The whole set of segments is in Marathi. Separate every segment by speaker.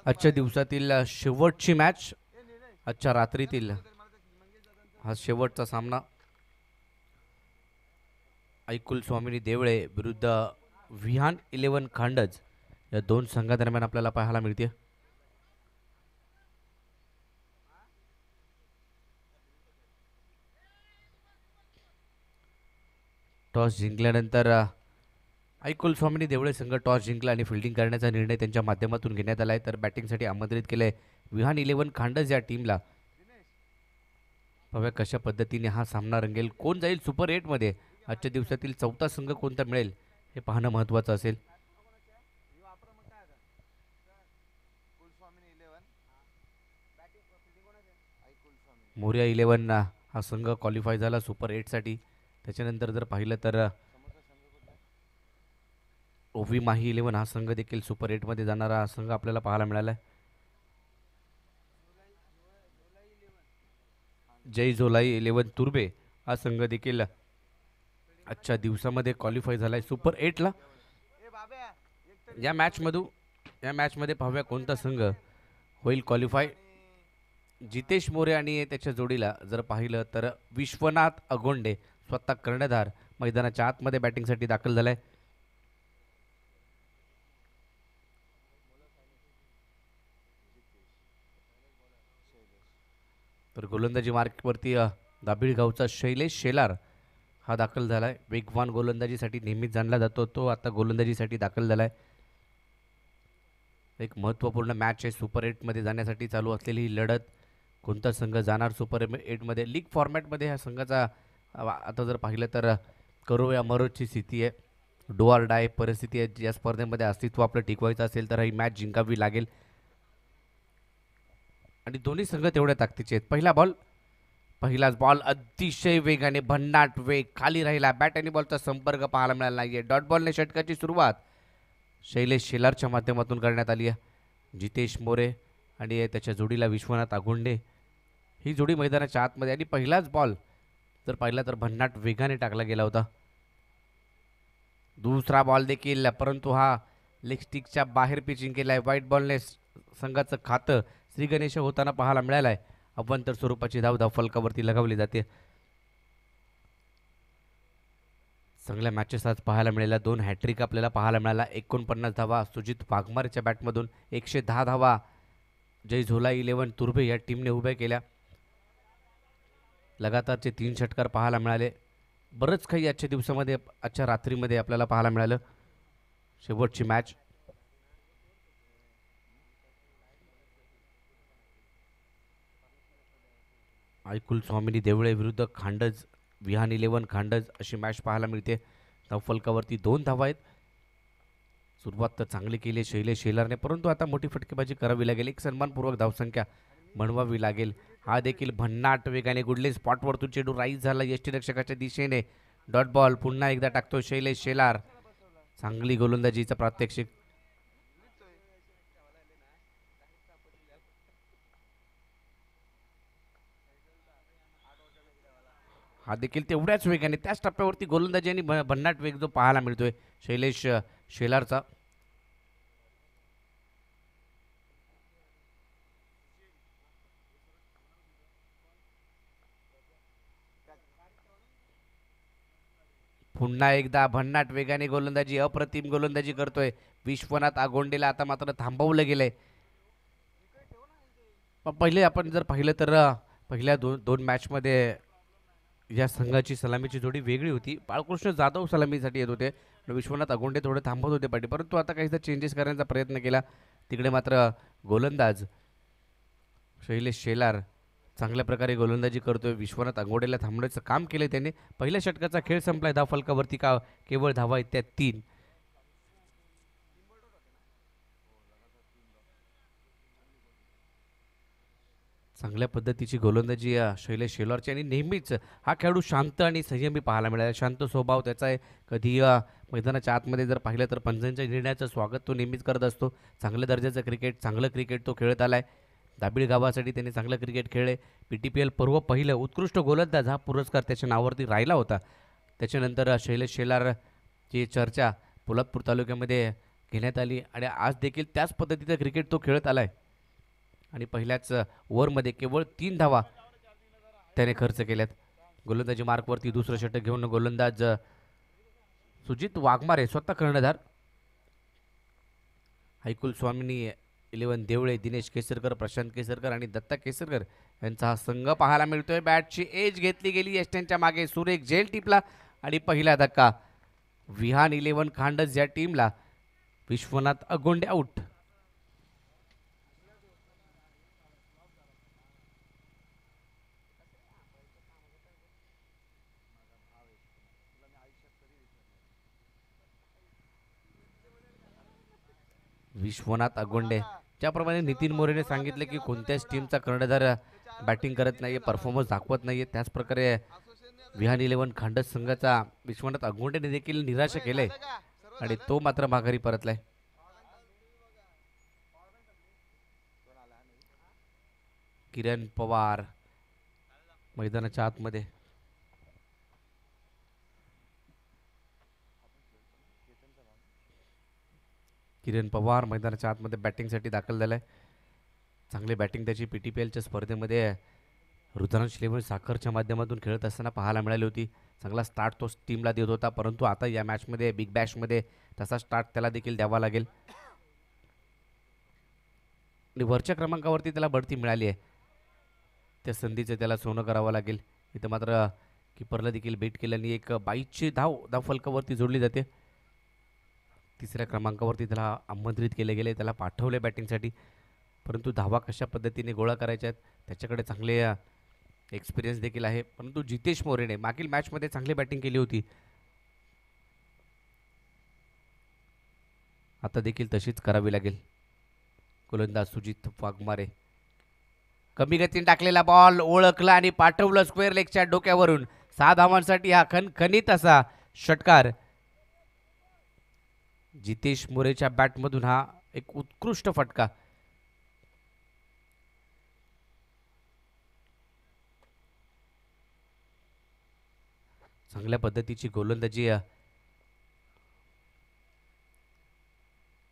Speaker 1: आजच्या दिवसातील शेवटची मॅच, आजच्या रात्रीतील हा शेवटचा सामना ऐकुल स्वामिनी देवळे विरुद्ध विहान 11 खांडज या दोन संघादरम्यान आपल्याला पाहायला मिळते. टॉस जिंकल्यानंतर ऐकुल स्वामिनी देवळे संघ टॉस जिंकला आणि फिल्डिंग करण्याचा निर्णय त्यांच्या माध्यमातून घेण्यात आला आहे. तर बॅटिंगसाठी आमंत्रित केले विहान 11 खांडज या टीमला. बघा कशा पद्धतीने हा सामना रंगेल, कोण जाईल सुपर 8 मध्ये, आजच्या दिवसातील चौथा संघ कोणता मिळेल हे पाहणं महत्त्वाचं असेल. मोर्या 11 हा संघ क्वालिफाय झाला सुपर 8 साठी. त्याच्यानंतर जर पाहिलं तर ओवी माही 11 हा संघ देखील सुपर 8 मध्ये जाणारा हा संघ आपल्याला पाहायला मिळाला आहे. जय झोलाई 11 तुर्बे हा संघ देखील आजच्या दिवसामध्ये क्वालिफाय झालाय सुपर 8 ला. या मॅचमध्ये पाहूया कोणता संघ होईल क्वालिफाय. जितेश मोरे आणि त्याच्या जोडीला जर पाहिलं तर विश्वनाथ अगोंडे स्वतः कर्णधार मैदानाच्या आतमध्ये बॅटिंगसाठी दाखल झालाय. तर गोलंदाजी मार्कवरती दाभिळगावचा शैलेश शेलार हा दाखल झालाय. वेगवान गोलंदाजीसाठी नेहमीच जाणला जातो, तो आता गोलंदाजीसाठी दाखल झालाय. एक महत्त्वपूर्ण मॅच आहे सुपर 8 मध्ये जाण्यासाठी चालू असलेली ही लढत. कोणता संघ जाणार सुपर 8 मध्ये. लीग फॉर्मॅटमध्ये ह्या संघाचा आता जर पाहिलं तर करो या मरोची स्थिती आहे, डो ऑर डाय परिस्थिती आहे. या स्पर्धेमध्ये अस्तित्व आपलं टिकवायचं असेल तर ही मॅच जिंकावी लागेल आणि दोन्ही संघ तेवढ्या ताकदीचे आहेत. पहिलाच बॉल अतिशय वेगाने भन्नाट वेग खाली राहिला. बॅट आणि बॉलचा संपर्क पाहायला मिळाला नाहीये. डॉट बॉलने षटकाची सुरुवात शैलेश शेलारच्या माध्यमातून करण्यात आली आहे. जितेश मोरे आणि त्याच्या जोडीला विश्वनाथ आगोंडे ही जोडी मैदानाच्या आतमध्ये. आणि पहिलाच बॉल जर पाहिला तर भन्नाट वेगाने टाकला गेला होता. दुसरा बॉल देखील, परंतु हा लेग स्टिकच्या बाहेर पिचिंग केलाय. व्हाईट बॉलने संघाचं खातं श्री गणेश होताना पाहायला मिळालंय. अवांतर स्वरूपाची धाव फलकावरती लगावली जाते. चांगल्या मॅचेस आज पाहायला मिळाल्या. 2 हॅट्रिक आपल्याला पाहायला मिळाला. 49 धावा सुजित वाघमारेच्या बॅटमधून, 110 धावा जय झोलाई 11 तुर्भे या टीमने उभ्या केल्या. लगातारचे 3 षटकार पाहायला मिळाले. बरंच काही आजच्या दिवसामध्ये, आजच्या रात्रीमध्ये आपल्याला पाहायला मिळालं. शेवटची मॅच ऐकुल स्वामिनी देवळे विरुद्ध खांडज विहान 11 खांडज अशी मॅच पाहायला मिळते. धावफलकावरती 2 धावा आहेत. सुरुवात तर चांगली केली शैलेश शेलारने, परंतु आता मोठी फटकेबाजी करावी लागेल. एक सन्मानपूर्वक धावसंख्या बनवावी लागेल. हा देखील भन्नाट वेगाने गुडले स्पॉटवरतून चेंडू राईज झाला यष्टीरक्षकाच्या दिशेने. डॉट बॉल पुन्हा एकदा टाकतो शैलेश शेलार. चांगली गोलंदाजीचा प्रात्यक्षिक. हा देखील तेवढ्याच वेगाने त्याच टप्प्यावरती गोलंदाजी आणि भन्नाट वेग जो पाहायला मिळतोय शैलेश शेलारचा. पुन्हा एकदा भन्नाट वेगाने गोलंदाजी, अप्रतिम गोलंदाजी करतोय विश्वनाथ आगोंडेला. आता मात्र थांबवलं गेलंय. पहिले आपण जर पाहिलं तर पहिल्या दोन मॅचमध्ये या संघाची सलामीची जोडी वेगळी होती. बाळकृष्ण जाधव सलामीसाठी येत होते, विश्वनाथ अगोंडे थोडे थांबवत होते पाठी. परंतु आता काहीसा चेंजेस करण्याचा प्रयत्न केला. तिकडे मात्र गोलंदाज शैलेश शेलार चांगल्या प्रकारे गोलंदाजी करतोय. विश्वनाथ अगोंडेला थांबवण्याचं काम केलं त्याने. पहिल्या षटकाचा खेळ संपलाय. धावफलकावरती का केवळ धावा आहेत त्या 3. चांगल्या पद्धतीची गोलंदाजी शैलेश शेलारची आणि नेहमीच हा खेळाडू शांत आणि संयमी पाहायला मिळाला. शांत स्वभाव त्याचा आहे. कधी मैदानाच्या आतमध्ये जर पाहिलं तर पंचांच्या निर्णयाचं स्वागत तो नेहमीच करत असतो. चांगल्या दर्जाचं क्रिकेट, चांगलं क्रिकेट तो खेळत आलाय. दाभिळ गावासाठी त्याने चांगलं क्रिकेट खेळले. PTPL पर्व पहिलं उत्कृष्ट गोलंदाज हा पुरस्कार त्याच्या नावावरती राहिला होता. त्याच्यानंतर शैलेश शेलारची चर्चा पोलादपूर तालुक्यामध्ये घेण्यात आली आणि आज देखील त्याच पद्धतीचं क्रिकेट तो खेळत आलाय आणि पहिल्याच ओव्हरमध्ये केवळ 3 धावा त्याने खर्च केल्यात. गोलंदाजी मार्कवरती दुसरं षटक घेऊन गोलंदाज सुजित वाघमारे स्वतः कर्णधार. हैकुल स्वामिनी, 11 देवळे, दिनेश केसरकर, प्रशांत केसरकर आणि दत्ता केसरकर यांचा हा संघ पाहायला मिळतोय. बॅटची एज घेतली गेली यष्ट्यांच्या मागे, सुरेख झेल टिपला आणि पहिला धक्का. विहान 11 खांडस या टीमला विश्वनाथ अगोंडे आउट. विश्वनाथ अगोंडे, ज्याप्रमाणे नितीन मोरेने सांगितले की कोणत्याच टीमचा कर्णधार बॅटिंग करत नाहीये, परफॉर्मन्स दाखवत नाहीये, त्याच प्रकारे विहान 11 खांडस संघाचा विश्वनाथ अगोंडेने देखील निराशा केलंय आणि तो मात्र माघारी परतलाय. किरण पवार मैदानाच्या आतमध्ये. किरण पवार मैदानाच्या आतमध्ये बॅटिंगसाठी दाखल झालाय. चांगली बॅटिंग त्याची PTPLच्या स्पर्धेमध्ये रुद्रांश लेवल साखरच्या माध्यमातून खेळत असताना पाहायला मिळाली होती. चांगला स्टार्ट तो टीमला देत होता, परंतु आता या मॅचमध्ये बिग बॅशमध्ये तसा स्टार्ट त्याला देखील द्यावा लागेल आणि वरच्या क्रमांकावरती त्याला बढती मिळाली आहे. त्या संधीचं त्याला सोनं करावं लागेल. इथं मात्र किपरला देखील बेट केल्याने एक 22ची धाव फलकावरती जोडली जाते. तिसऱ्या क्रमांकावरती त्याला आमंत्रित केले गेले, त्याला पाठवले बॅटिंगसाठी, परंतु धावा कशा पद्धतीने गोळा करायच्या आहेत त्याच्याकडे चांगले एक्सपिरियन्स देखील आहे. परंतु जितेश मोरेने मागील मॅचमध्ये चांगली बॅटिंग केली होती, आता देखील तशीच करावी लागेल. गोलंदाज सुजित वाघमारे, कमी गतीने टाकलेला बॉल ओळखला आणि पाठवलं स्क्वेअर लेगच्या डोक्यावरून. 6 धावांसाठी हा खणखणीत असा षटकार जितेश मोरेच्या बॅटमधून, हा एक उत्कृष्ट फटका. चांगल्या पद्धतीची गोलंदाजी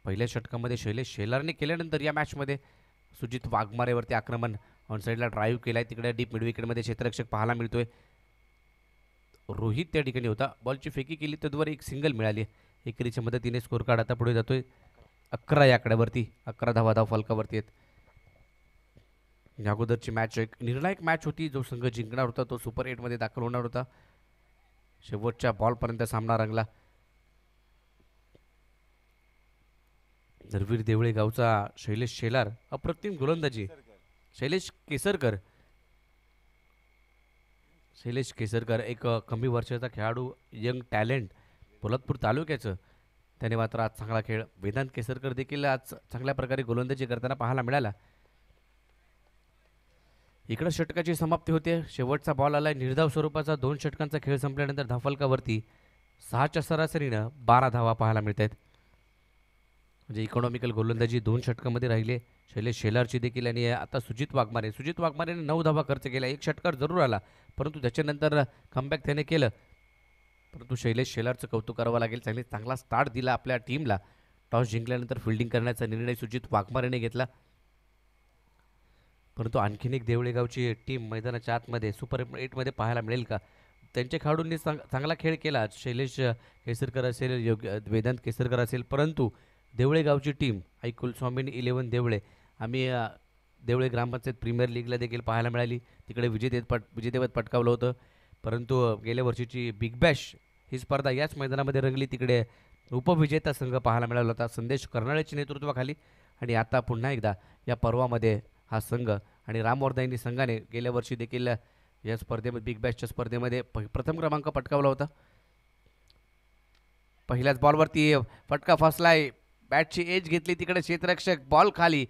Speaker 1: पहिल्या षटकामध्ये शैलेश शेलारने केल्यानंतर या मॅचमध्ये सुजित वाघमारेवरती आक्रमण, ऑन साईडला ड्राईव्ह केलाय, तिकडे डीप मिड विकेटमध्ये क्षेत्ररक्षक पाहायला मिळतोय. रोहित त्या ठिकाणी होता, बॉलची फेकी केली तद्वारे एक सिंगल मिळाली. एकेरीच्या मदतीने स्कोर कार्ड आता पुढे जातोय 11 या आकड्यावरती. 11 धावा फलकावरती आहेत. या अगोदरची मॅच एक निर्णायक मॅच होती. जो संघ जिंकणार होता तो सुपर 8मध्ये दाखल होणार होता. शेवटच्या बॉलपर्यंत सामना रंगला. धरवीर देवळे गावचा शैलेश शेलार, अप्रतिम गोलंदाजी. शैलेश केसरकर एक कमी वर्षाचा खेळाडू, यंग टॅलेंट, पोलादपूर तालुक्याचं. त्याने मात्र आज चांगला खेळ. वेदांत केसरकर देखील आज चांगल्या प्रकारे गोलंदाजी करताना पाहायला मिळाला. इकडं षटकाची समाप्ती होते. शेवटचा बॉल आलाय निर्धाव स्वरूपाचा. 2 षटकांचा खेळ संपल्यानंतर धावफलकावरती 6च्या सरासरीनं 12 धावा पाहायला मिळत आहेत. म्हणजे इकॉनॉमिकल गोलंदाजी 2 षटकामध्ये राहिले शैलेश शेलारची देखील. आणि आता सुजित वाघमारेने 9 धावा खर्च केला. 1 षटकार जरूर आला, परंतु त्याच्यानंतर कमबॅक त्याने केलं. परंतु शैलेश शेलारचं कौतुक करावं लागेल. चांगला स्टार्ट दिला आपल्या टीमला. टॉस जिंकल्यानंतर फिल्डिंग करण्याचा निर्णय सुजित वाघमारेने घेतला. परंतु आणखीन एक देवळेगावची टीम मैदानाच्या आतमध्ये सुपर 8मध्ये पाहायला मिळेल का? त्यांच्या खेळाडूंनी चांगला खेळ केला. शैलेश केसरकर असेल, वेदांत केसरकर असेल, परंतु देवळेगावची टीम हैकुल स्वामिनी 11 देवळे, आम्ही देवळे ग्रामपंचायत प्रीमियर लीगला देखील पाहायला मिळाली. तिकडे विजेतेपद पटकावलं होतं. परंतु गेल्या वर्षीची बिग बॅश ही स्पर्धा याच मैदानामध्ये रंगली. तिकडे उपविजेता संघ पाहायला मिळाला होता संदेश कर्नाळेच्या नेतृत्वाखाली. आणि आता पुन्हा एकदा या पर्वामध्ये हा संघ आणि रामवर्धाईनी संघाने गेल्या वर्षी देखील या स्पर्धेमध्ये बिग बॅशच्या स्पर्धेमध्ये प्रथम क्रमांक पटकावला होता. पहिल्याच बॉलवरती फटका फसलाय. बॅटची एज घेतली, तिकडे क्षेत्ररक्षक, बॉल खाली,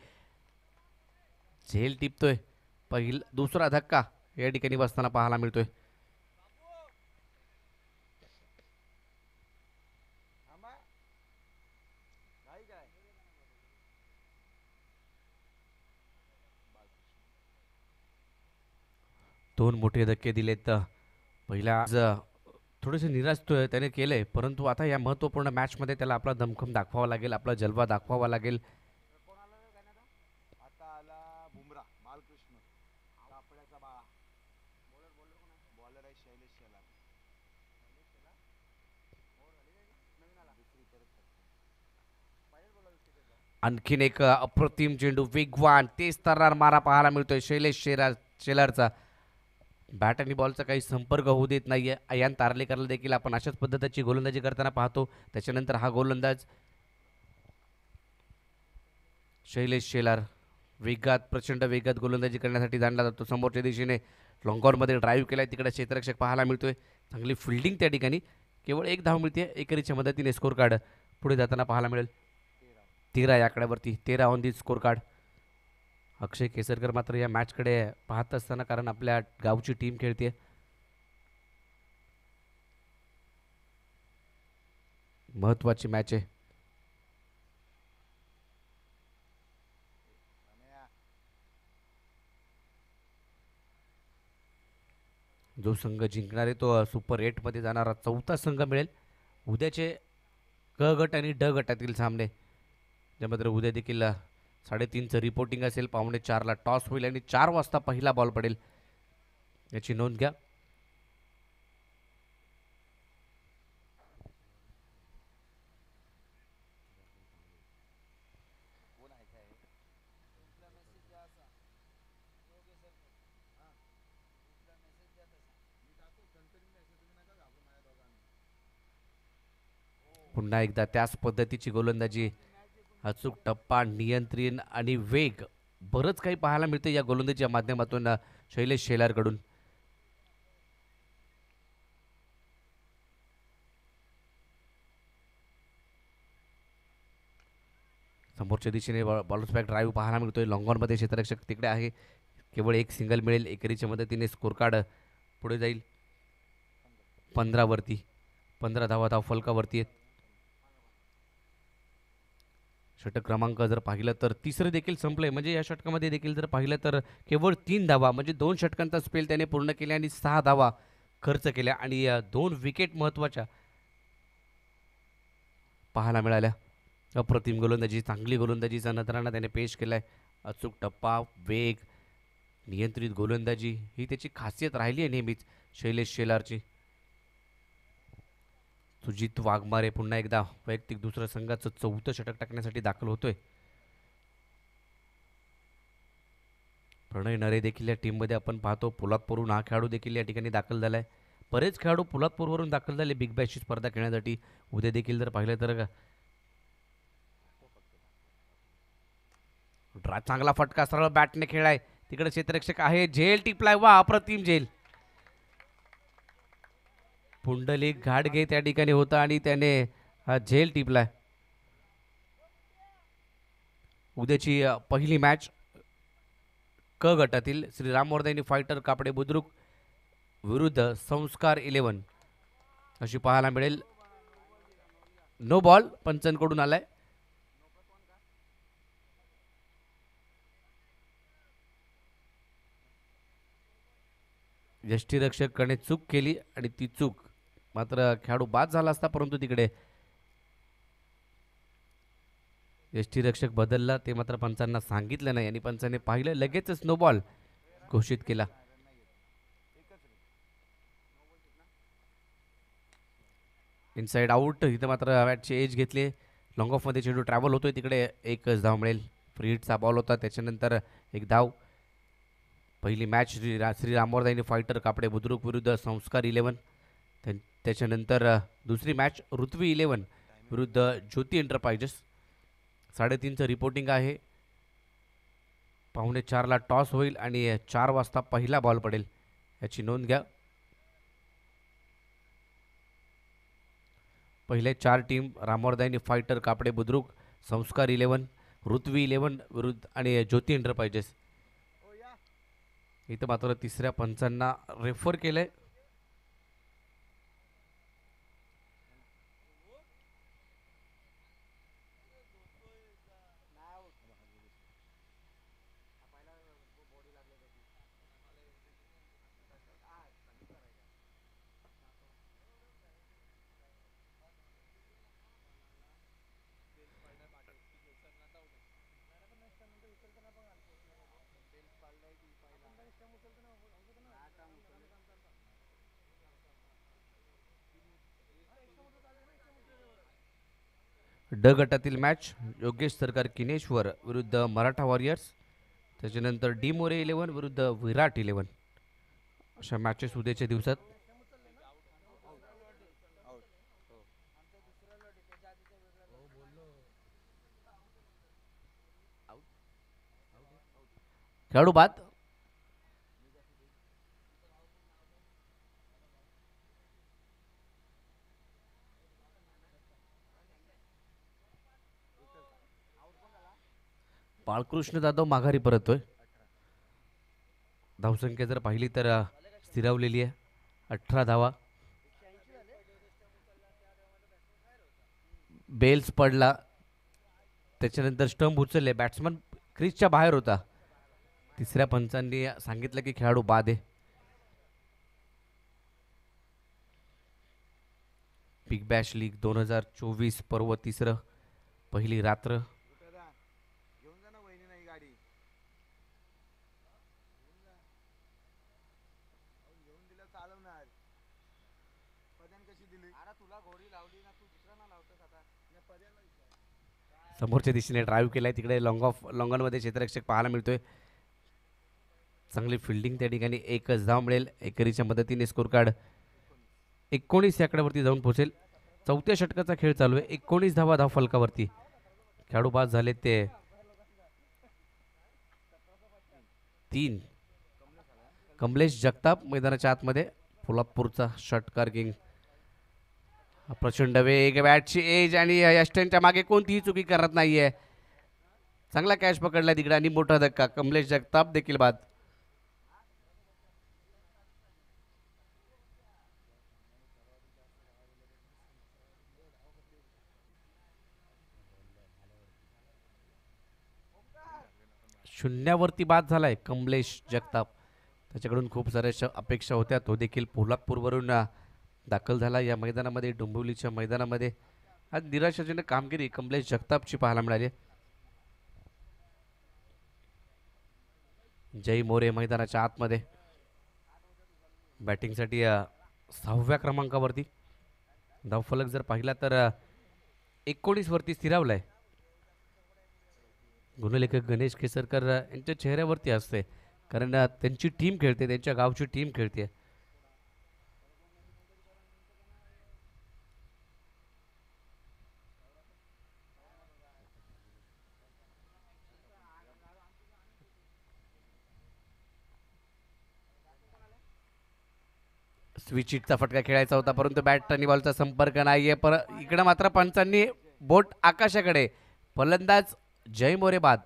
Speaker 1: झेल टिपतोय. दुसरा धक्का या ठिकाणी बसताना पाहायला मिळतोय. दोन मोठे धक्के दिलेत. पहिला थोडेसे निराश त्याने केलंय, परंतु आता या महत्त्वपूर्ण मॅचमध्ये त्याला आपला दमखम दाखवावा लागेल, आपला जलवा दाखवावा लागेल.
Speaker 2: आता आला बुमरा बालकृष्ण कापड्याचा बाळा बॉलर आहे शैलेश शेलार दुसरी परत
Speaker 1: आणखीन एक अप्रतिम चेंडू वेगवान तेज तर्रार मारा पाहायला मिळतोय शेलारचा. बॅट आणि बॉलचा काही संपर्क होऊ देत नाहीये. अयान तारलेकरला देखील आपण अशाच पद्धतीची गोलंदाजी करताना पाहतो. त्याच्यानंतर हा गोलंदाज शैलेश शेलार वेगात प्रचंड वेगात गोलंदाजी करण्यासाठी जाणला जातो. समोरच्या दिशेने लॉंगॉनमध्ये ड्राईव्ह केलाय, तिकडे क्षेत्ररक्षक पाहायला मिळतोय. चांगली फिल्डिंग त्या ठिकाणी. केवळ एक धाव मिळते. एकेरीच्या मदतीने स्कोर कार्ड पुढे जाताना पाहायला मिळेल. 13 या आकड्यावरती 13 ऑन दी स्कोर कार्ड. अक्षय केसरकर मात्र या मॅचकडे पाहत असताना, कारण आपल्या गावची टीम खेळते, महत्वाची मॅच आहे. जो संघ जिंकणार आहे तो सुपर 8 मध्ये जाणारा चौथा संघ मिळेल. उद्याचे क गट आणि ड गटातील सामने, ज्यामध्ये उद्या देखील 3:30चं रिपोर्टिंग असेल. 4:45ला टॉस होईल आणि 4 वाजता पहिला बॉल पडेल, याची नोंद घ्या.
Speaker 2: कोण आहे काय
Speaker 1: पुन्हा एकदा त्याच पद्धतीची गोलंदाजी, अचूक टप्पा, नियंत्रण आणि वेग, बरंच काही पाहायला मिळतं या गोलंदाजीच्या माध्यमातून शैलेश शेलारकडून. समोरच्या दिशेने बॉलर्स बॅक ड्राईव्ह पाहायला मिळतोय. लॉंगॉनमध्ये क्षेत्ररक्षक तिकडे आहे. केवळ एक सिंगल मिळेल. एकेरीच्या मदतीने स्कोर कार्ड पुढे जाईल 15 वरती. 15 धावा फलकावरती आहेत. षटक क्रमांक जर पाहिलं तर तिसरं देखील संपलंय. म्हणजे या षटकामध्ये देखील जर पाहिलं तर केवळ 3 धावा, म्हणजे 2 षटकांचा स्पेल त्याने पूर्ण केला आणि 6 धावा खर्च केल्या आणि 2 विकेट महत्त्वाच्या पाहायला मिळाल्या. अप्रतिम गोलंदाजी, चांगली गोलंदाजीचा नजराणा त्याने पेश केलाय. अचूक टप्पा, वेग, नियंत्रित गोलंदाजी ही त्याची खासियत राहिली आहे नेहमीच शैलेश शेलारची. सुजित वाघमारे पुन्हा एकदा वैयक्तिक दुसऱ्या संघाचं 4थं षटक टाकण्यासाठी दाखल होतोय. प्रणय नरे देखील या टीममध्ये आपण पाहतो. पोलादपूरहून हा खेळाडू देखील या ठिकाणी दाखल झालाय. बरेच खेळाडू पोलादपूरवरून दाखल झाले बिग बॅशची स्पर्धा खेळण्यासाठी. उद्या देखील जर पाहिलं तर चांगला फटका सरळ बॅटने खेळाय. तिकडे क्षेत्ररक्षक आहे, झेल टिपलाय. वा, अप्रतिम झेल. पुंडलिक घाडगे त्या ठिकाणी होता आणि त्याने हा झेल टिपलाय. उद्याची पहिली मॅच क गटातील श्री रामवर्धनी फायटर कापडे बुद्रुक विरुद्ध संस्कार 11 अशी पाहायला मिळेल. नो बॉल पंचांकडून आलाय. यष्टीरक्षकाने चूक केली आणि ती चूक मात्र खेळाडू बाद झाला असता, परंतु तिकडे यष्टीरक्षक बदलला ते मात्र पंचांना सांगितलं नाही आणि पंचाने पाहिलं, लगेचच नो बॉल घोषित केला. Inside out. इथं मात्र बॅटची एज घेतली. लॉंग ऑफमध्ये चेंडू ट्रॅव्हल होतोय. तिकडे एकच धाव मिळेल. फ्री हिटचा बॉल होता, त्याच्यानंतर एक धाव. पहिली मॅच श्री रामवर्धनी फायटर कापडे बुद्रुक विरुद्ध संस्कार 11. त्याच्यानंतर दुसरी मॅच ऋत्वी 11 विरुद्ध ज्योती एंटरप्राइजेस. 3:30चं रिपोर्टिंग आहे. 4:45ला टॉस होईल आणि 4 वाजता पहिला बॉल पडेल, याची नोंद घ्या. पहिले 4 टीम रामवर्धनी फायटर कापडे बुद्रुक, संस्कार 11, ऋत्वी 11 विरुद्ध आणि ज्योती एंटरप्राइजेस. इथं मात्र तिसऱ्या पंचांना रेफर केलंय. ड गटातील मॅच योगेश सरकार किनेश्वर विरुद्ध मराठा वॉरियर्स. त्याच्यानंतर डी मोरे 11 विरुद्ध विराट 11. अशा मॅचेस उद्याच्या दिवसात. खेळाडू बाद. बाळकृष्ण जाधव माघारी परततोय. धावसंख्या जर पाहिली तर स्थिरावलेली आहे, 18 धावा. बेल्स पडला, त्याच्यानंतर स्टंप उचलले, बॅट्समन क्रीजच्या बाहेर होता. तिसऱ्या पंचांनी सांगितलं की खेळाडू बाद आहे. बिग बॅश लीग 2024 पर्व तिसरं, पहिली रात्र.
Speaker 2: घेऊन जा ना वहिनी नाही गाडी. घेऊन दिलं चालवणार. पद्यान कशी दिली? अरे तुला घोडी लावली ना, तू दुसऱ्यांना लावतोस आता. पद्याला
Speaker 1: समोरच्या दिशेने ड्राईव्ह केलाय, तिकडे लॉंग मध्ये क्षेत्ररक्षक पाहायला मिळतोय. चांगली फिल्डिंग त्या ठिकाणी. एकच धाव मिळेल. एकेरीच्या मदतीने स्कोर कार्ड 19 या आकड्यावरती जाऊन पोहोचेल. चौथ्या षटकाचा खेळ चालू आहे. 19 धावा धाव फलकावरती. खेळाडू बाद झाले ते 3. कमलेश जगताप मैदानाच्या आतमध्ये, पोलादपूरचा षटकार किंग. प्रचंड वेग, बॅटची एज आणि यष्टनच्या मागे कोणतीही चुकी करत नाहीये. चांगला कॅच पकडला तिकडे आणि मोठा धक्का. कमलेश जगताप देखील बाद. शून्यावरती बाद झालाय कमलेश जगताप. त्याच्याकडून खूप साऱ्या अपेक्षा होत्या. तो देखील पोलादपूरवरून दाखल झाला या मैदानामध्ये, डोंबिवलीच्या मैदानामध्ये. आज निराशाजनक कामगिरी कमलेश जगतापची पाहायला मिळाली. जय मोरे मैदानाच्या आतमध्ये बॅटिंगसाठी 6व्या क्रमांकावरती. धावफलक जर पाहिला तर 19 वरती स्थिरावलाय. गुणलेखक गणेश केसरकर यांच्या चेहऱ्यावरती असते, कारण त्यांची टीम खेळते, त्यांच्या गावची टीम खेळते. स्विच हिटचा फटका खेळायचा होता, परंतु बॅट आणि बॉलचा संपर्क नाहीये. इकडे मात्र पंचांनी बोट आकाशाकडे. फलंदाज जय मोरे बाद.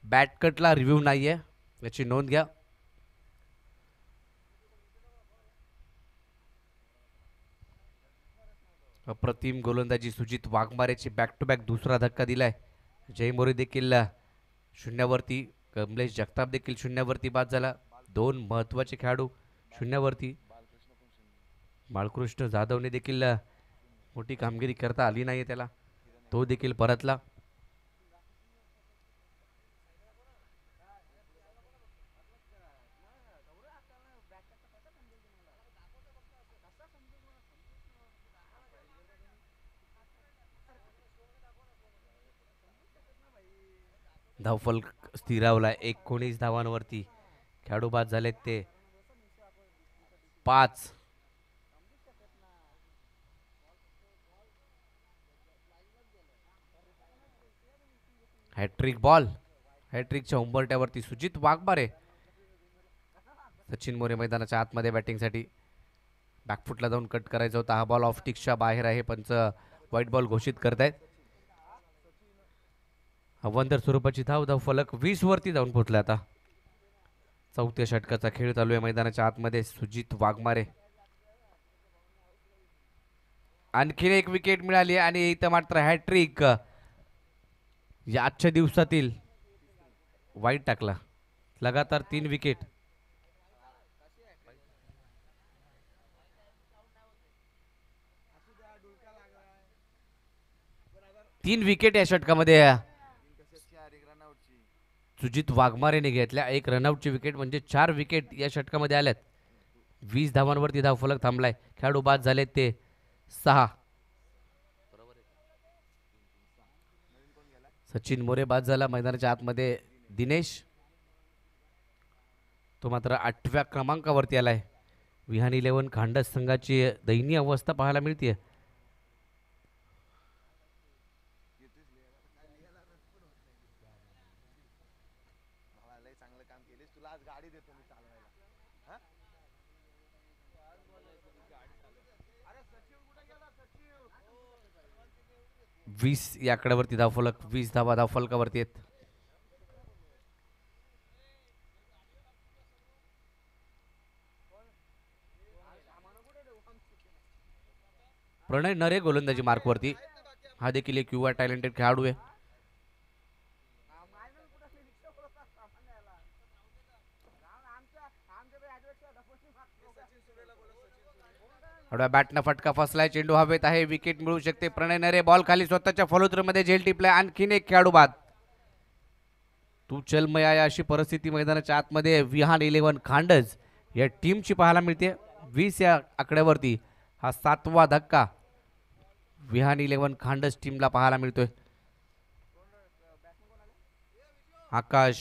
Speaker 1: बॅट कटला रिव्ह्यू नाहीये, याची नोंद घ्या. अप्रतिम गोलंदाजी सुजित वाघमारेची. बॅक टू बॅक दुसरा धक्का दिलाय. जय मोरे देखील शून्यावरती. कमलेश जगताप देखील शून्यावरती बाद झाला. 2 महत्वाचे खेळाडू शून्यावरती. बाळकृष्ण जाधवने देखील मोठी कामगिरी करता आली नाही त्याला, तो देखील परतला. धावफल स्थिरावला 19 धावांवरती. खेळाडू बाद झालेत ते 5. Hat-trick ball. हॅट्रिकच्या उंबरट्यावरती सुजित वाघमारे. सचिन मोरे मैदानाच्या आतमध्ये बॅटिंगसाठी. बॅकफुटला जाऊन कट करायचा होता. हा बॉल ऑफ टिक्सच्या बाहेर आहे. पंच व्हाईट बॉल घोषित करतायत. अवंतर स्वरूपाची धाव फलक 20 वरती जाऊन पोहोचला. आता चौथ्या षटकाचा खेळ चालू आहे मैदानाच्या आतमध्ये. सुजित वाघमारे. आणखीन एक विकेट मिळाली आणि इथं मात्र हॅट्रिक. या आजच्या दिवसातील वाईट टाकला. लगातार 3 विकेट. तीन विकेट या षटकामध्ये सुजित वाघमारेने घेतल्या. एक रनआउटची विकेट म्हणजे 4 विकेट या षटकामध्ये आल्यात. 20 धावांवरती धावफलक थांबलाय. खेळाडू बाद झालेत ते 6. सचिन मोरे बाद झाला. मैदानाच्या आतमध्ये दिनेश, तो मात्र 8व्या क्रमांकावरती आलाय. विहान 11 खांडस संघाची दयनीय अवस्था पाहायला मिळते.
Speaker 2: भावा लय चांगलं काम केलीस. तुला आज गाडी देतो मी चालवायला. हा? अरे सचिव कुठे गेला सचिव?
Speaker 1: 20 या आकड्यावरती धावफलक. 20 धावा धावफलकावरती आहेत. प्रणय नरे गोलंदाजी मार्कवरती. हा देखील एक युवा टॅलेंटेड खेळाडू आहे. हळव्या बॅटनं फटका फसलाय. चेंडू हवेत आहे. विकेट मिळू शकते. प्रणय नरे बॉल खाली स्वतःच्या फॉलोथ्रूमध्ये झेल टिपलाय. आणखीन एक खेळाडू बाद. तू चल मया या अशी परिस्थिती मैदानाच्या आतमध्ये विहान 11 खांडज या टीमची पाहायला मिळते. 20 या आकड्यावरती हा 7वा धक्का विहान 11 खांडज टीमला पाहायला मिळतोय. आकाश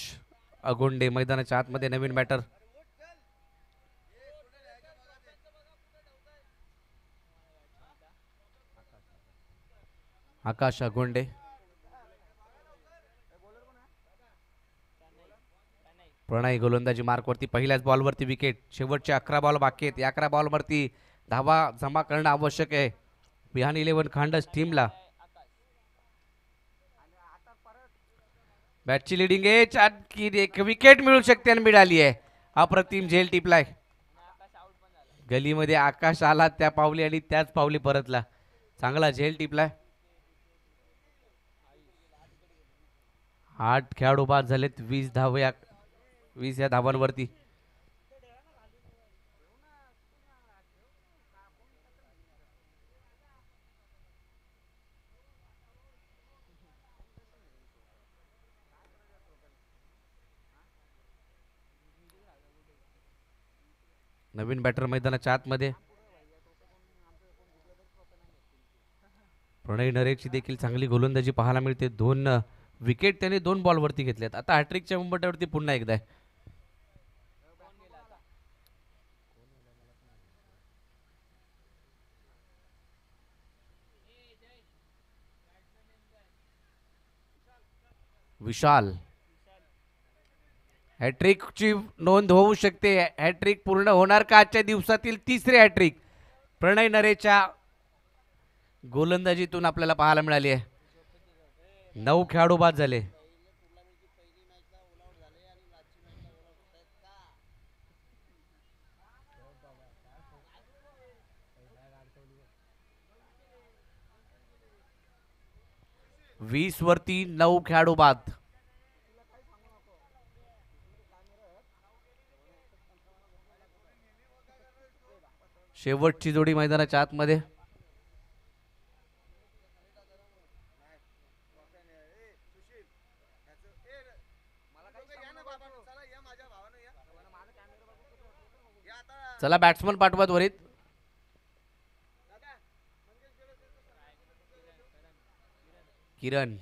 Speaker 1: अगोंडे मैदानाच्या आतमध्ये नवीन बॅटर. आकाश अगोंडे. प्रणय गोलंदाजी मार्कवरती. पहिल्याच बॉलवरती विकेट. शेवटचे 11 बॉल बाकी आहेत. या 11 बॉलवरती धावा जमा करणं आवश्यक आहे विहान 11 खांडस टीमला. बॅटची लिडिंग एज. आणखी एक विकेट मिळू शकते आणि मिळाली आहे. अप्रतिम झेल टिपलाय. गलीमध्ये आकाश आला त्या पावली आणि त्याच पावली परतला. चांगला झेल टिपलाय. 8 खेळाडू बाद झालेत. 20 या धावांवरती. नवीन बॅटर मैदानाच्या आतमध्ये. प्रणय नरेची देखील चांगली गोलंदाजी पाहायला मिळते. 2 विकेट त्याने 2 बॉलवरती घेतल्यात. आता हॅट्रिकच्या मुंबट्यावरती पुन्हा एकदा आहे. विशाल. हॅट्रिकची नोंद होऊ शकते. हॅट्रिक पूर्ण होणार का आजच्या दिवसातील 3री हॅट्रिक प्रणय नरेच्या गोलंदाजीतून आपल्याला पाहायला मिळाली आहे. 9 खेळाडू बाद झाले. वीस वरती 9 खेळाडू बाद. शेवटची जोडी मैदानाच्या आतमध्ये. चला बॅट्समन पाठवा त्वरित. किरण.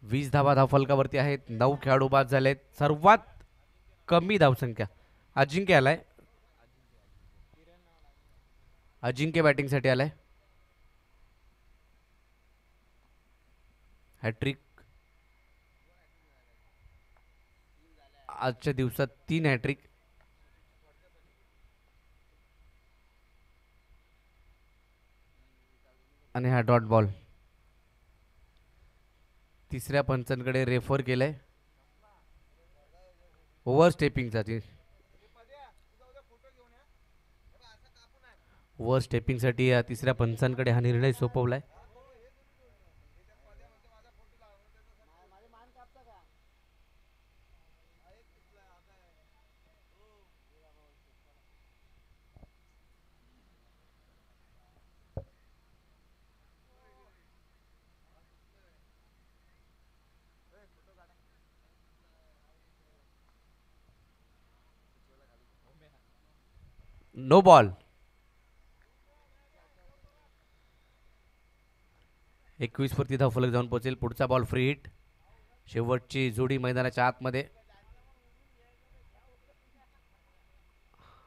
Speaker 1: 20 धावा धावफलकावरती आहेत. 9 खेळाडू बाद झालेत. सर्वात कमी धावसंख्या अजिंक्य आलाय. अजिंक्य बॅटिंगसाठी आलाय. हॅट्रिक आजच्या दिवसात 3 हॅट्रिक. आणि हा डॉट बॉल. तिसऱ्या पंचांकडे रेफर केलंय. ओव्हर स्टेपिंगचा ओव्हर स्टेपिंगसाठी तिसऱ्या पंचांकडे हा निर्णय सोपवलाय. No ball. 21 वरती धावफलक जाऊन पोहोचेल. पुढचा बॉल फ्री हिट. शेवटची जोडी मैदानाच्या आतमध्ये.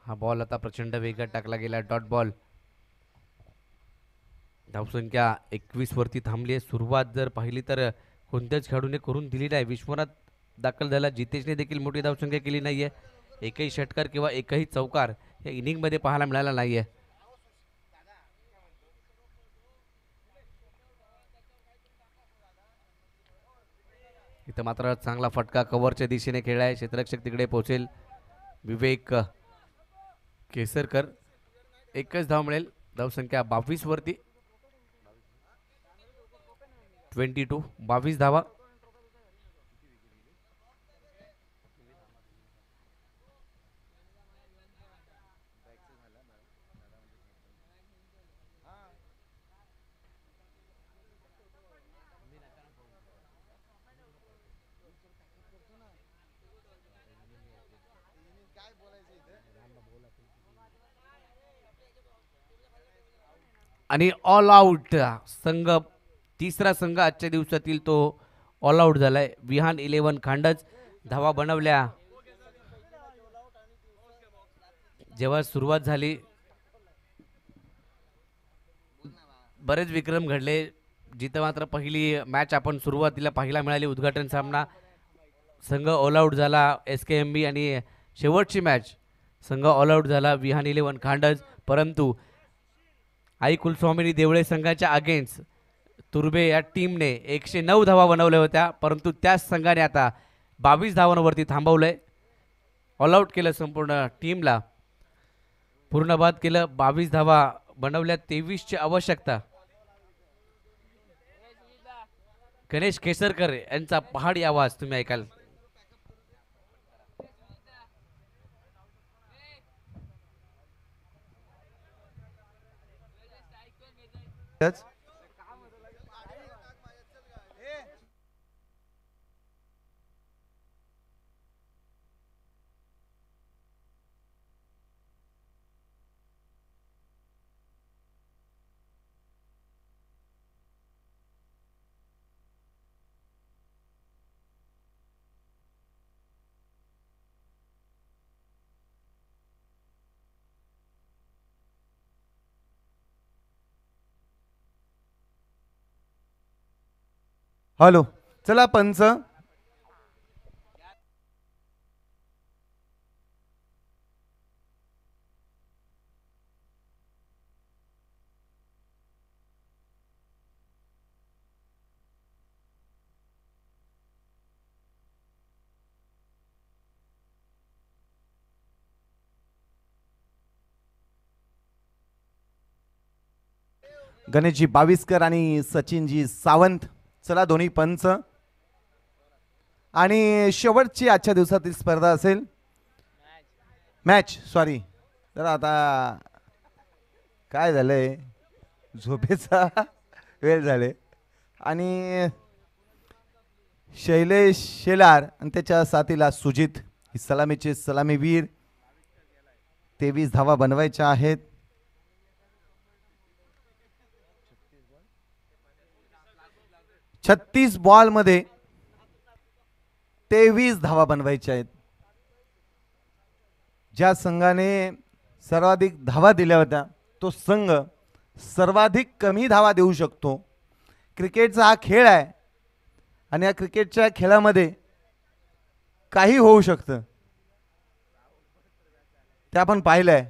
Speaker 1: हा बॉल आता प्रचंड वेगात टाकला गेला. Dot ball. धावसंख्या 21 वरती थांबली आहे. सुरुवात जर पाहिली तर कोणत्याच खेळाडूने करून दिली नाही. विश्वनाथ दाखल झाला. जितेशने देखील मोठी धावसंख्या केली नाहीये. एकही षटकार किंवा एकही चौकार या इनिंगमध्ये पाहायला मिळाला नाहीये. इथं मात्र चांगला फटका कव्हरच्या दिशेने खेळलाय. क्षेत्ररक्षक तिकडे पोहोचेल. विवेक केसरकर. एकच धाव मिळेल. धावसंख्या 22 वरती. 22 धावा.
Speaker 2: काय बोलायचं इथे?
Speaker 1: आणि ऑल आउट संघ. तिसरा संघ आजच्या दिवसातील तो ऑल आउट झालाय. विहान 11 खांडच. धावा बनवल्या. जेव्हा सुरुवात झाली बरेच विक्रम घडले. जिथं मात्र पहिली मॅच आपण सुरुवातीला पाहायला मिळाली. उद्घाटन सामना संघ ऑल आउट झाला SKMB आणि शेवटची मॅच संघ ऑल आउट झाला विहान 11 खांडज. परंतु आई कुलस्वामिनी देवळे संघाच्या अगेन्स्ट तुर्बे या टीमने 109 धावा बनवल्या होत्या. परंतु त्याच संघाने आता 22 धावांवरती थांबवलंय. ऑल आउट केलं संपूर्ण टीमला. पूर्ण बाद केलं. 22 धावा बनवल्या. 23ची आवश्यकता. गणेश केसरकर यांचा पहाडी आवाज तुम्ही ऐकाल.
Speaker 2: हॅलो, चला पंच. गणेशजी बाविस्कर आणि सचिनजी सावंत. चला दोन्ही पंच. आणि शेवटची आजच्या दिवसातील स्पर्धा असेल. Match sorry. तर आता काय झालंय, झोपेचा वेळ झाले आणि शैलेश शेलार आणि त्याच्या साथीला सुजित ही सलामीचे सलामीवीर. 23 धावा बनवायच्या आहेत. 36 बॉल मध्ये 23 धावा बनवायच्या आहेत. ज्या संघाने सर्वाधिक धावा दिल्या होत्या तो संघ सर्वाधिक कमी धावा देऊ शकतो. क्रिकेटचा हा खेळ आहे आणि या क्रिकेटच्या खेळामध्ये काही होऊ शकतं, ते आपण पाहिलंय.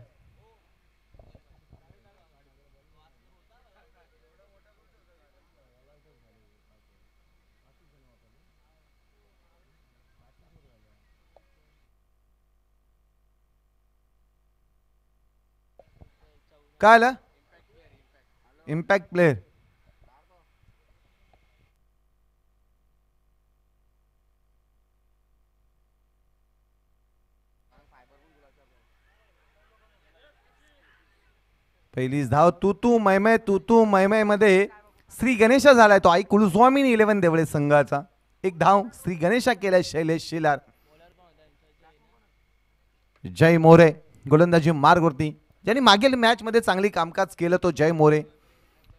Speaker 2: काय आलं? Impact player. पहिलीच धाव तू मैमय मध्ये श्री गणेशा झालाय तो आई कुलस्वामिनी 11 देवळे संघाचा. एक धाव श्री गणेशा केलाय शैलेश शेलार. जय मोरे गोलंदाजी मार्गवरती. ज्यांनी मागील मॅचमध्ये चांगली कामकाज केलं तो जय मोरे,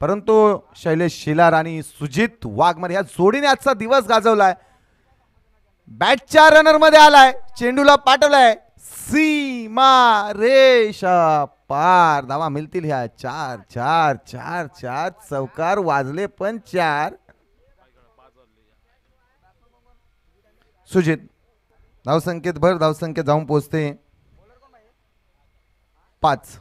Speaker 2: परंतु शैलेश शेलार आणि सुजित वाघमारे या जोडीने आजचा दिवस गाजवलाय. बॅटच्या रनर मध्ये आलाय, चेंडूला पाठवलाय सीमा रेषा पार. धावा मिळतील ह्या. 4 4 4 4 चौकार वाजले पण 4. सुजित धावसंख्येत भर, धावसंख्येत जाऊन पोहोचते 5.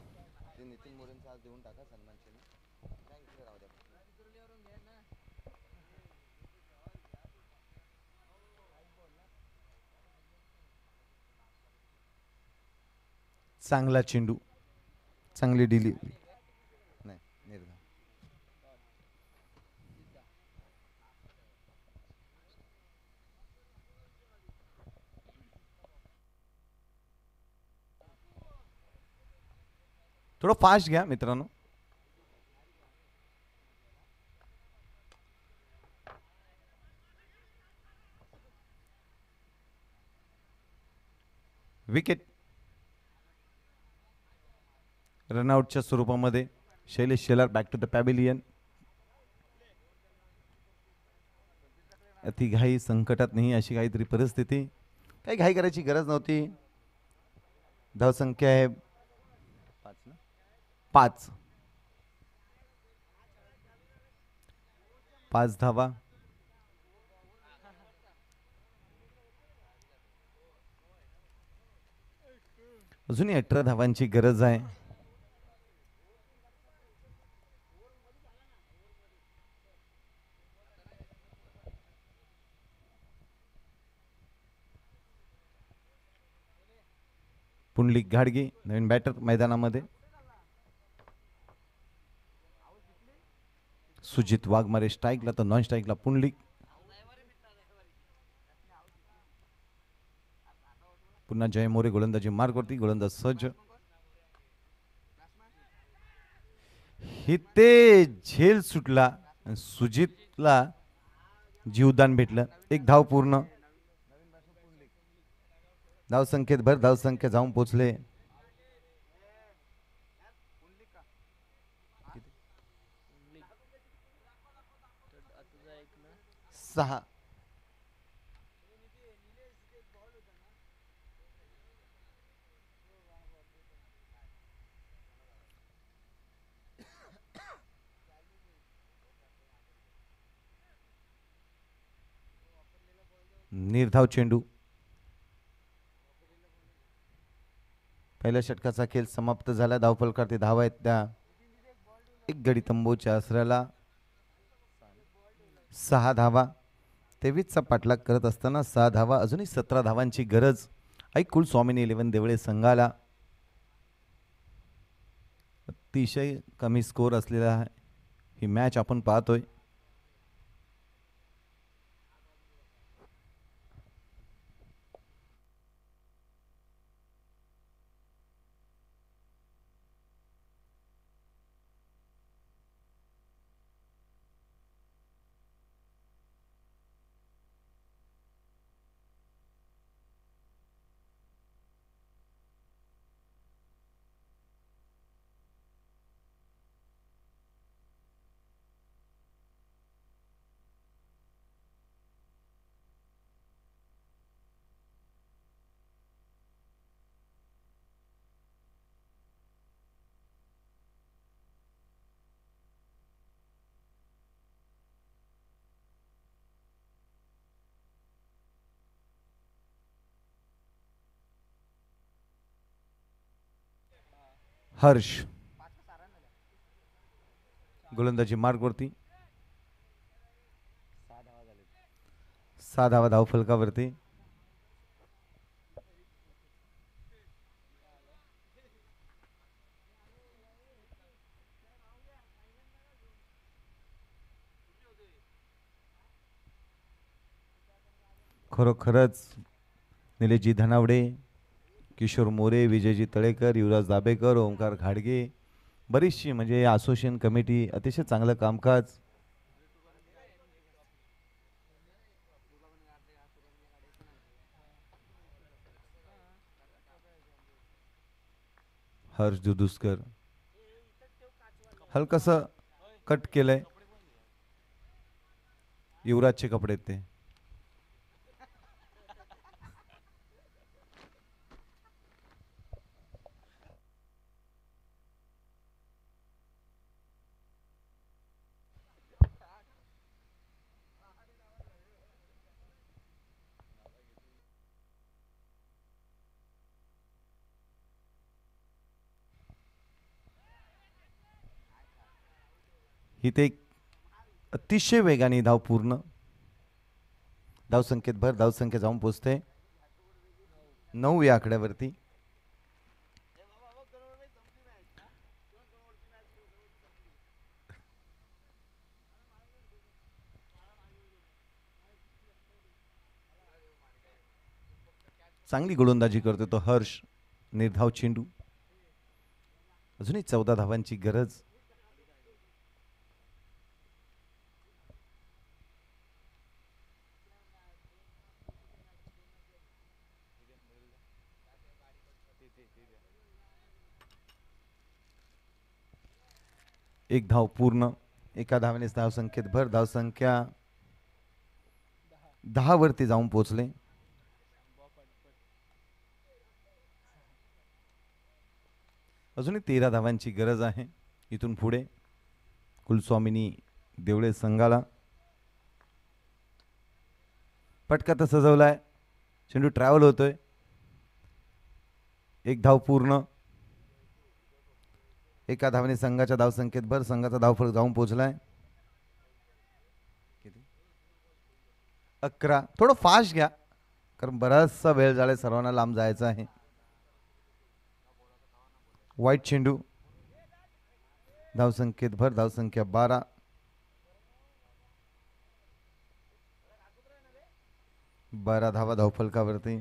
Speaker 2: चांगला चेंडू, चांगली डिलिव्हरी. थोडं फास्ट घ्या मित्रांनो. विकेट रनआउटच्या स्वरूपामध्ये Shailesh Shelar back to the pavilion. अति घाई संकटात नाही अशी काहीतरी परिस्थिती, काही घाई करायची गरज नव्हती. धावसंख्या आहे 5. 5 धावा. अजूनही 18 धावांची गरज आहे. पुंडलिक घाडगे नवीन बॅटर मैदानामध्ये. सुजित वाघमारे स्ट्राईकला तर नॉन स्ट्राईकला पुंडलिक. पुन्हा जय मोरे गोलंदाजी मार्गवरती, गोलंदाज सज्ज. हिते झेल सुटला, सुजितला जीवदान भेटलं. 1 धाव पूर्ण. धावसंख्येत भर, धावसंख्या जाऊन पोचले 6. निर्धाव चेंडू. पहिल्या षटकाचा खेळ समाप्त झाला. धावफलकावरती धावा आहेत त्या 1 गडी तंबूच्या आसऱ्याला. 6 धावा. 23चा पाठलाग करत असताना 6 धावा. अजूनही 17 धावांची गरज आई कुलस्वामिनी 11 देवळे संघाला. अतिशय कमी स्कोर असलेला ही मॅच आपण पाहतोय. हर्ष गोलंदाजी मार्गवरती. 6 धावा धावफलकावरती. खरोखरच निलेशजी धनावडे, किशोर मोरे, विजयजी तळेकर, युवराज दाबेकर, ओंकार घाडगे, बरीचशी म्हणजे असोसिएशन कमिटी अतिशय चांगलं कामकाज. हर्ष दुधुस्कर हलकस कट केलंय. युवराजचे कपडे आहेत ते. इथे एक अतिशय वेगाने धाव पूर्ण. धावसंख्येत भर. धावसंख्या जाऊन पोचते 9 या आकड्यावरती. चांगली गोलंदाजी करतो तो हर्ष. निर्धाव चेंडू. अजूनही 14 धावांची गरज. एक धाव पूर्ण. एका धावेने धावसंख्येत भर. धावसंख्या 10 वरती जाऊन पोहोचले. अजूनही 13 धावांची गरज आहे इथून पुढे कुलस्वामिनी देवळे संघाला. पटका सजवलाय. चेंडू ट्रॅव्हल होतोय. एक धाव पूर्ण. एका धावेने संघाच्या धावसंख्येत भर. संघाचा धावफलक जाऊन पोहोचलाय 11. थोडं फास्ट घ्या कारण बराचसा वेळ झालाय. सर्वांना लांब जायचं आहे. वाईट चेंडू. धावसंख्येत भर. धावसंख्या 12. धावा धावफलकावरती.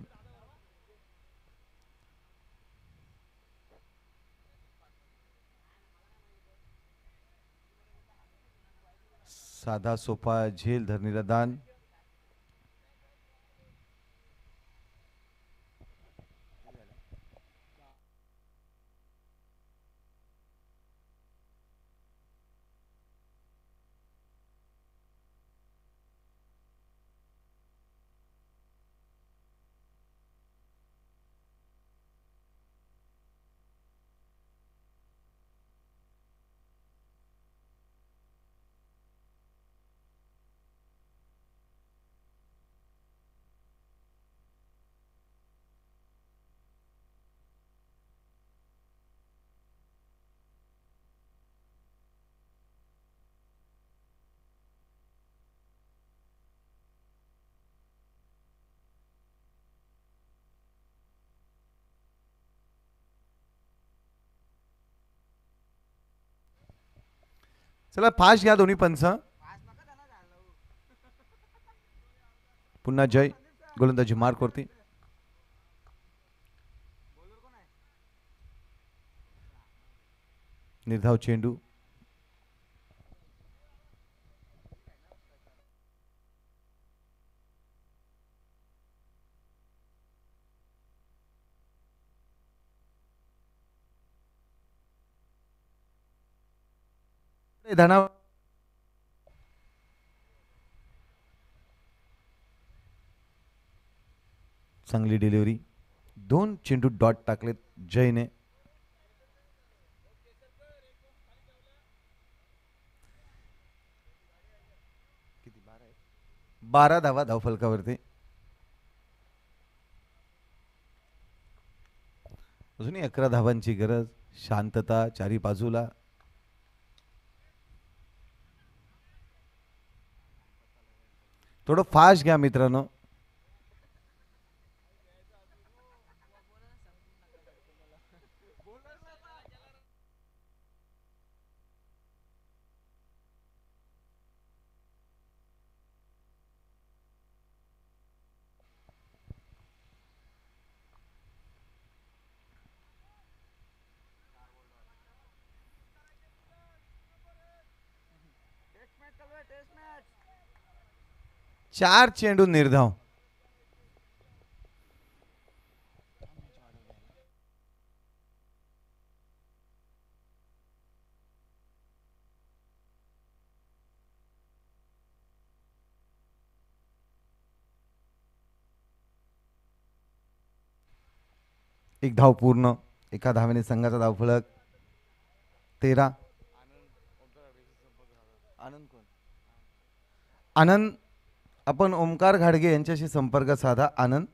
Speaker 2: साधा सोपा झेल धरणीला दान. चला फास्ट घ्या दोन्ही पंच. पुन्हा जय. गोलंदाजी मार्क वरती. निर्धाव चेंडू. धना चांगली डिलिव्हरी. 2 चेंडू डॉट टाकलेत जयने. किती 12 धावा धावफलकावरती. अजूनही 11 धावांची गरज. शांतता चारी बाजूला. थोडं फास्ट घ्या मित्रांनो. चार चेंडू निर्धाव. एक धाव पूर्ण, एका धावेने संघाचा धावफलक 13. आनंद, आपण ओमकार घाडगे यांच्याशी संपर्क साधा. आनंद,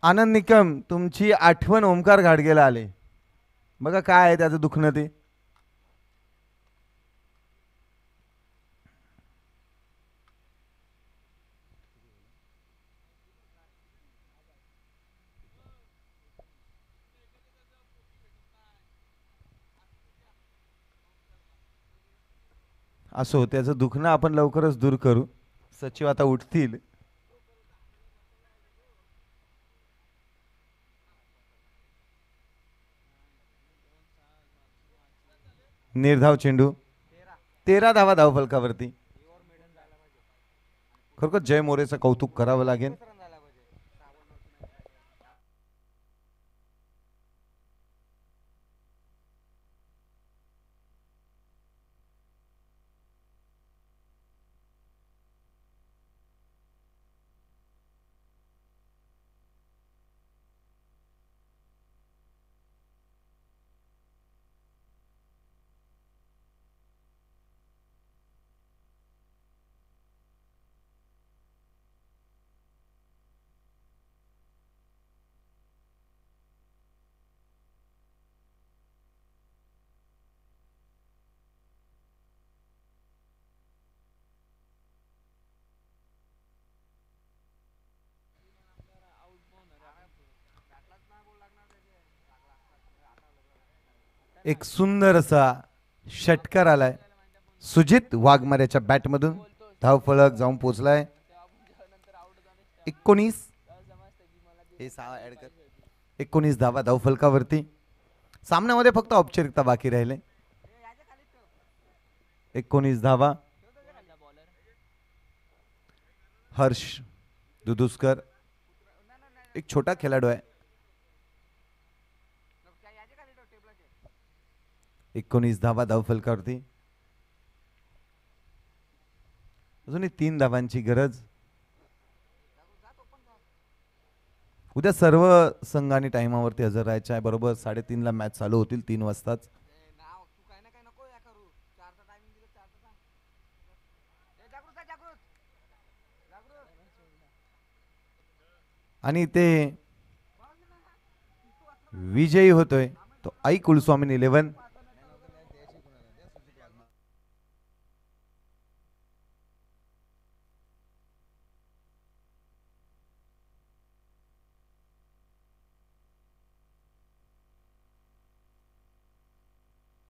Speaker 2: आनंद निकम, तुमची आठवण ओमकार घाडगेला आले. बघा काय आहे त्याचं दुखणं ते. असो, त्याचं दुखणं आपण लवकरच दूर करू. सचिव आता उठतील. निर्धाव चेंडू, 13 धावा धावफलकावरती. खरोखर जय मोरेचं कौतुक करावं लागेल. एक सुंदर असा षटकार आलाय सुजित वाघमाऱ्याच्या बॅटमधून. धावफलक जाऊन पोहोचलाय 19. हे 6 ऍड कर. 19 धावा धावफलकावरती. सामन्यामध्ये फक्त औपचारिकता बाकी राहिले. 19 धावा. हर्ष दुधुस्कर एक छोटा खेळाडू आहे. 19 धावा धावफलकावरती. अजूनही 3 धावांची गरज. उद्या सर्व संघांनी टाइमावरती हजर राहायचं आहे. बरोबर 3:30 ला मॅच चालू होतील. 3 वाजताच. आणि ते विजयी होतोय तो आई कुलस्वामी 11.